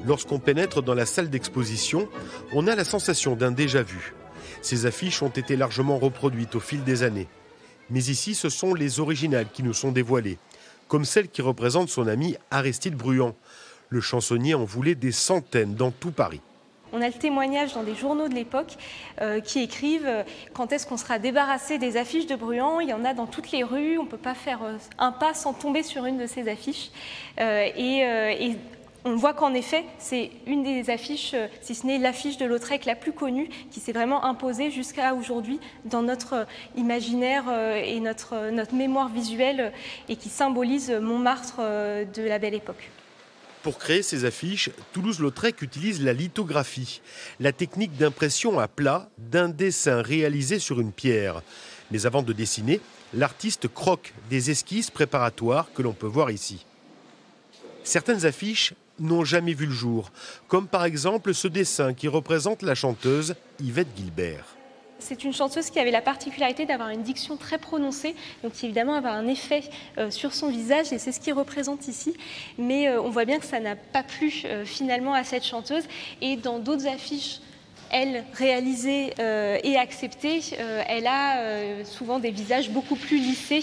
Lorsqu'on pénètre dans la salle d'exposition, on a la sensation d'un déjà-vu. Ces affiches ont été largement reproduites au fil des années. Mais ici, ce sont les originales qui nous sont dévoilées, comme celle qui représente son ami Aristide Bruant. Le chansonnier en voulait des centaines dans tout Paris. On a le témoignage dans des journaux de l'époque qui écrivent quand est-ce qu'on sera débarrassé des affiches de Bruant. Il y en a dans toutes les rues, on ne peut pas faire un pas sans tomber sur une de ces affiches. Et on voit qu'en effet, c'est une des affiches, si ce n'est l'affiche de Lautrec la plus connue, qui s'est vraiment imposée jusqu'à aujourd'hui dans notre imaginaire et notre mémoire visuelle et qui symbolise Montmartre de la Belle Époque. Pour créer ces affiches, Toulouse-Lautrec utilise la lithographie, la technique d'impression à plat d'un dessin réalisé sur une pierre. Mais avant de dessiner, l'artiste croque des esquisses préparatoires que l'on peut voir ici. Certaines affiches n'ont jamais vu le jour, comme par exemple ce dessin qui représente la chanteuse Yvette Guilbert. C'est une chanteuse qui avait la particularité d'avoir une diction très prononcée, donc qui évidemment avait un effet sur son visage, et c'est ce qu'il représente ici. Mais on voit bien que ça n'a pas plu finalement à cette chanteuse, et dans d'autres affiches, elle, réalisée et acceptée, elle a souvent des visages beaucoup plus lissés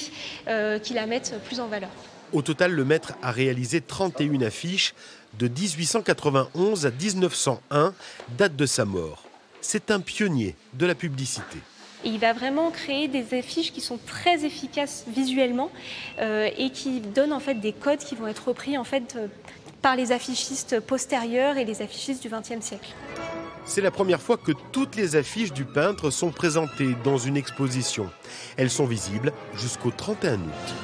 qui la mettent plus en valeur. Au total, le maître a réalisé 31 affiches de 1891 à 1901, date de sa mort. C'est un pionnier de la publicité. Et il va vraiment créer des affiches qui sont très efficaces visuellement et qui donnent en fait des codes qui vont être repris en fait par les affichistes postérieurs et les affichistes du XXe siècle. C'est la première fois que toutes les affiches du peintre sont présentées dans une exposition. Elles sont visibles jusqu'au 31 août.